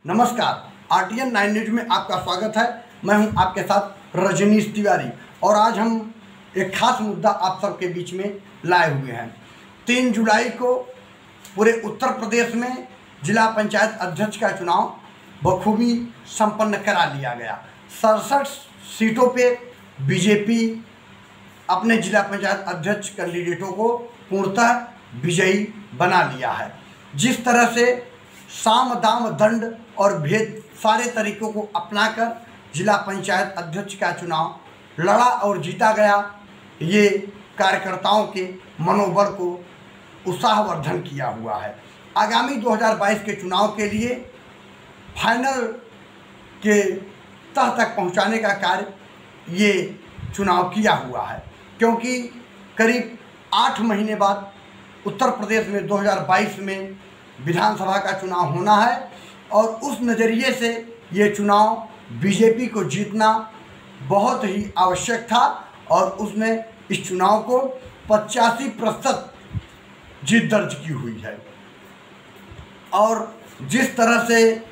नमस्कार, RTN 9 news में आपका स्वागत है। मैं हूं आपके साथ रजनीश तिवारी और आज हम एक खास मुद्दा आप सबके बीच में लाए हुए हैं। 3 जुलाई को पूरे उत्तर प्रदेश में जिला पंचायत अध्यक्ष का चुनाव बखूबी संपन्न करा लिया गया। 67 सीटों पे बीजेपी अपने जिला पंचायत अध्यक्ष कैंडिडेटों को पूर्णतः विजयी बना लिया है। जिस तरह से साम दाम दंड और भेद सारे तरीकों को अपनाकर जिला पंचायत अध्यक्ष का चुनाव लड़ा और जीता गया, ये कार्यकर्ताओं के मनोबल को उत्साहवर्धन किया हुआ है। आगामी 2022 के चुनाव के लिए फाइनल के तह तक पहुंचाने का कार्य ये चुनाव किया हुआ है, क्योंकि करीब 8 महीने बाद उत्तर प्रदेश में 2022 में विधानसभा का चुनाव होना है और उस नज़रिए से ये चुनाव बीजेपी को जीतना बहुत ही आवश्यक था और उसने इस चुनाव को 85% जीत दर्ज की हुई है। और जिस तरह से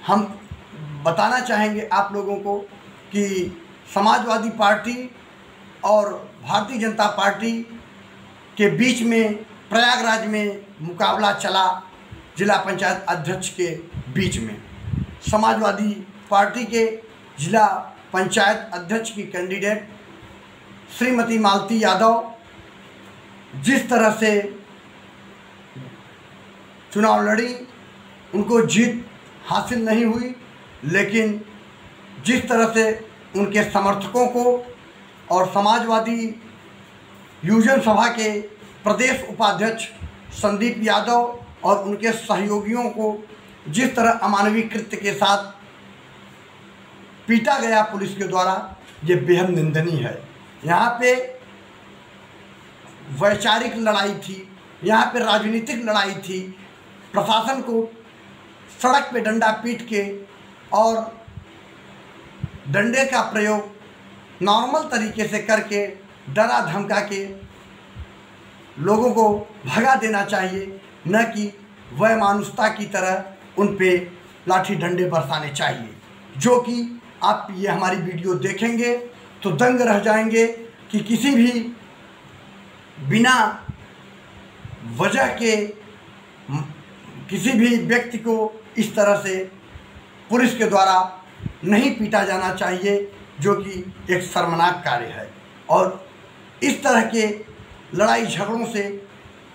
हम बताना चाहेंगे आप लोगों को कि समाजवादी पार्टी और भारतीय जनता पार्टी के बीच में प्रयागराज में मुकाबला चला जिला पंचायत अध्यक्ष के बीच में। समाजवादी पार्टी के जिला पंचायत अध्यक्ष की कैंडिडेट श्रीमती मालती यादव जिस तरह से चुनाव लड़ी, उनको जीत हासिल नहीं हुई, लेकिन जिस तरह से उनके समर्थकों को और समाजवादी युवजन सभा के प्रदेश उपाध्यक्ष संदीप यादव और उनके सहयोगियों को जिस तरह अमानवीय कृत्य के साथ पीटा गया पुलिस के द्वारा, ये बेहद निंदनीय है। यहाँ पे वैचारिक लड़ाई थी, यहाँ पे राजनीतिक लड़ाई थी। प्रशासन को सड़क पे डंडा पीट के और डंडे का प्रयोग नॉर्मल तरीके से करके डरा धमका के लोगों को भगा देना चाहिए, न कि वैमानुषता की तरह उन पे लाठी डंडे बरसाने चाहिए। जो कि आप ये हमारी वीडियो देखेंगे तो दंग रह जाएंगे कि किसी भी बिना वजह के किसी भी व्यक्ति को इस तरह से पुलिस के द्वारा नहीं पीटा जाना चाहिए, जो कि एक शर्मनाक कार्य है। और इस तरह के लड़ाई झगड़ों से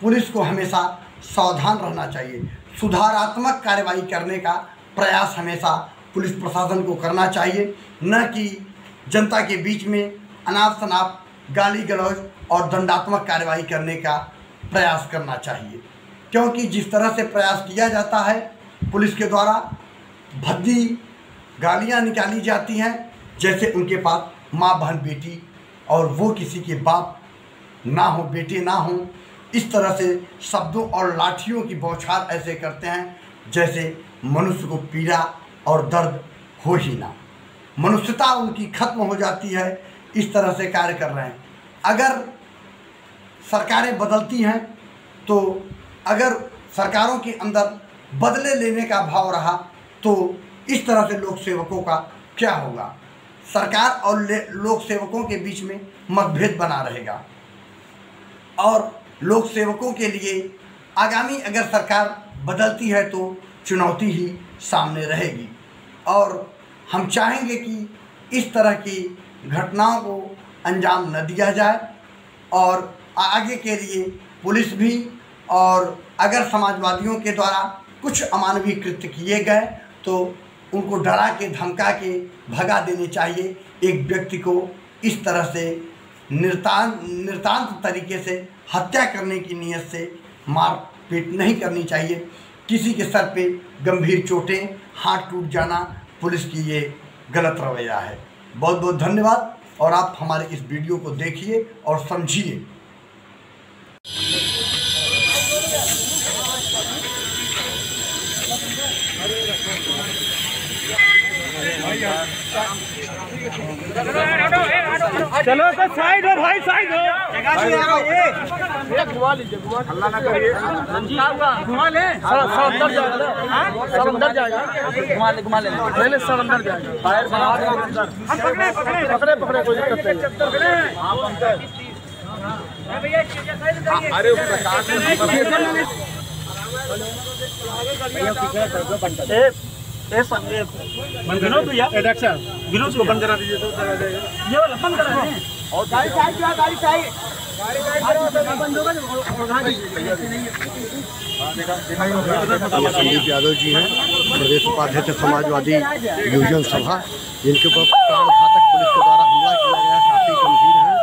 पुलिस को हमेशा सावधान रहना चाहिए। सुधारात्मक कार्रवाई करने का प्रयास हमेशा पुलिस प्रशासन को करना चाहिए, न कि जनता के बीच में अनाप शनाप गाली गलौज और दंडात्मक कार्रवाई करने का प्रयास करना चाहिए। क्योंकि जिस तरह से प्रयास किया जाता है पुलिस के द्वारा, भद्दी गालियाँ निकाली जाती हैं जैसे उनके पास माँ बहन बेटी और वो किसी के बाप ना हो, बेटे ना हो, इस तरह से शब्दों और लाठियों की बौछार ऐसे करते हैं जैसे मनुष्य को पीड़ा और दर्द हो ही ना। मनुष्यता उनकी खत्म हो जाती है, इस तरह से कार्य कर रहे हैं। अगर सरकारें बदलती हैं तो अगर सरकारों के अंदर बदले लेने का भाव रहा तो इस तरह से लोक सेवकों का क्या होगा? सरकार और लोक सेवकों के बीच में मतभेद बना रहेगा और लोक सेवकों के लिए आगामी अगर सरकार बदलती है तो चुनौती ही सामने रहेगी। और हम चाहेंगे कि इस तरह की घटनाओं को अंजाम न दिया जाए और आगे के लिए पुलिस भी, और अगर समाजवादियों के द्वारा कुछ अमानवीय कृत्य किए गए तो उनको डरा के धमका के भगा देने चाहिए। एक व्यक्ति को इस तरह से नितांत तरीके से हत्या करने की नीयत से मारपीट नहीं करनी चाहिए। किसी के सर पे गंभीर चोटें, हाथ टूट जाना पुलिस की ये गलत रवैया है। बहुत बहुत धन्यवाद और आप हमारे इस वीडियो को देखिए और समझिए। चलो तो साइड हो भाई, साइड हो। घुमा लीजिए, हल्ला ना करिए, घुमा ले, सब अंदर जाएगा, सब अंदर जाएगा, घुमा ले, पहले सब अंदर जाएगा, पकड़े कोई दिक्कत नहीं। अरे विनोद भैया विनोद को बंद करा दीजिए, तो चला जाएगा। ये वाला बंद करा दें और गाड़ी साइड संदीप यादव जी हैं, प्रदेश उपाध्यक्ष समाजवादी यूनियन सभा, जिनके ऊपर प्राणघातक पुलिस के द्वारा हमला किया गया, काफी गंभीर है।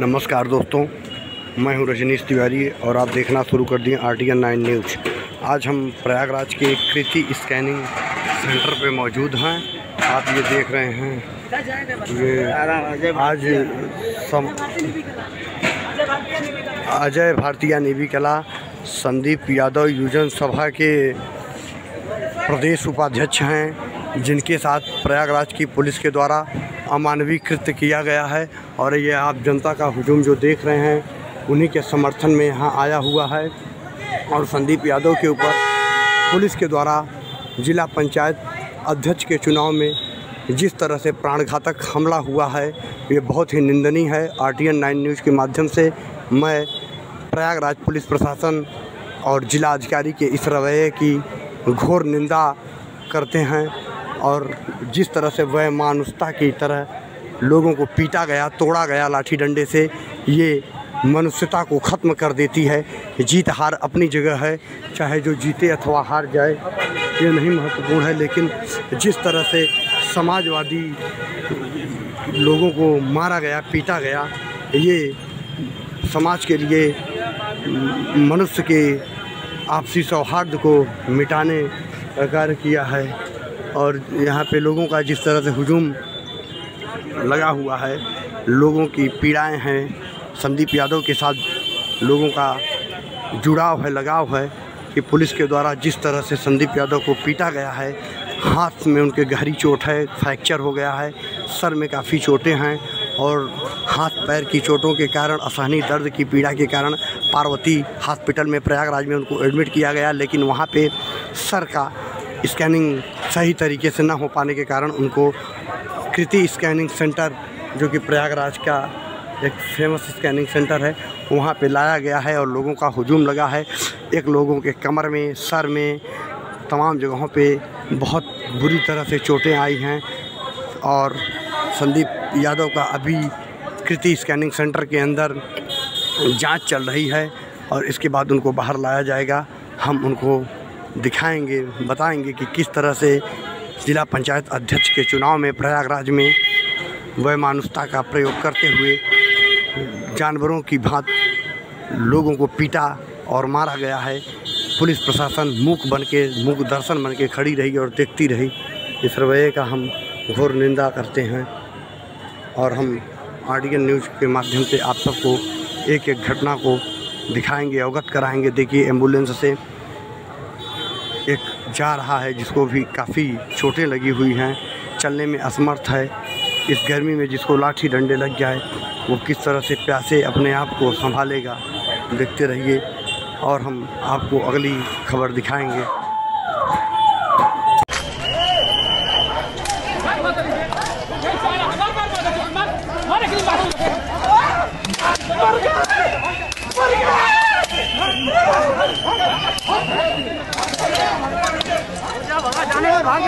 नमस्कार दोस्तों, मैं हूं रजनीश तिवारी और आप देखना शुरू कर दिए RTN 9 न्यूज़। आज हम प्रयागराज के कृति स्कैनिंग सेंटर पे मौजूद हैं। आप ये देख रहे हैं, ये आज अजय भारतीय नेवी कला संदीप यादव यूनियन सभा के प्रदेश उपाध्यक्ष हैं, जिनके साथ प्रयागराज की पुलिस के द्वारा अमानवीय कृत्य किया गया है। और ये आप जनता का हुजूम जो देख रहे हैं, उन्हीं के समर्थन में यहाँ आया हुआ है। और संदीप यादव के ऊपर पुलिस के द्वारा जिला पंचायत अध्यक्ष के चुनाव में जिस तरह से प्राणघातक हमला हुआ है, ये बहुत ही निंदनीय है। RTN 9 न्यूज़ के माध्यम से मैं प्रयागराज पुलिस प्रशासन और जिला अधिकारी के इस रवैये की घोर निंदा करते हैं। और जिस तरह से वह मानुषता की तरह लोगों को पीटा गया, तोड़ा गया लाठी डंडे से, ये मनुष्यता को ख़त्म कर देती है। जीत हार अपनी जगह है, चाहे जो जीते अथवा हार जाए ये नहीं महत्वपूर्ण है, लेकिन जिस तरह से समाजवादी लोगों को मारा गया, पीटा गया, ये समाज के लिए मनुष्य के आपसी सौहार्द को मिटाने का कार्य किया है। और यहाँ पे लोगों का जिस तरह से हुजूम लगा हुआ है, लोगों की पीड़ाएं हैं, संदीप यादव के साथ लोगों का जुड़ाव है, लगाव है कि पुलिस के द्वारा जिस तरह से संदीप यादव को पीटा गया है, हाथ में उनके गहरी चोट है, फ्रैक्चर हो गया है, सर में काफ़ी चोटें हैं और हाथ पैर की चोटों के कारण, असहनीय दर्द की पीड़ा के कारण पार्वती हॉस्पिटल में प्रयागराज में उनको एडमिट किया गया। लेकिन वहाँ पे सर का स्कैनिंग सही तरीके से ना हो पाने के कारण उनको कृति स्कैनिंग सेंटर, जो कि प्रयागराज का एक फेमस स्कैनिंग सेंटर है, वहाँ पे लाया गया है। और लोगों का हुजूम लगा है। एक लोगों के कमर में, सर में, तमाम जगहों पे बहुत बुरी तरह से चोटें आई हैं। और संदीप यादव का अभी कृति स्कैनिंग सेंटर के अंदर जांच चल रही है और इसके बाद उनको बाहर लाया जाएगा। हम उनको दिखाएंगे, बताएंगे कि किस तरह से जिला पंचायत अध्यक्ष के चुनाव में प्रयागराज में वह मानुषता का प्रयोग करते हुए जानवरों की भांति लोगों को पीटा और मारा गया है। पुलिस प्रशासन मूक दर्शन बन के खड़ी रही और देखती रही। इस रवैये का हम घोर निंदा करते हैं और हम RTN न्यूज़ के माध्यम से आप सबको एक एक घटना को दिखाएंगे, अवगत कराएंगे। देखिए, एम्बुलेंस से एक जा रहा है जिसको भी काफ़ी चोटें लगी हुई हैं, चलने में असमर्थ है। इस गर्मी में जिसको लाठी डंडे लग जाए वो किस तरह से प्यासे अपने आप को संभालेगा। देखते रहिए और हम आपको अगली खबर दिखाएंगे। भाग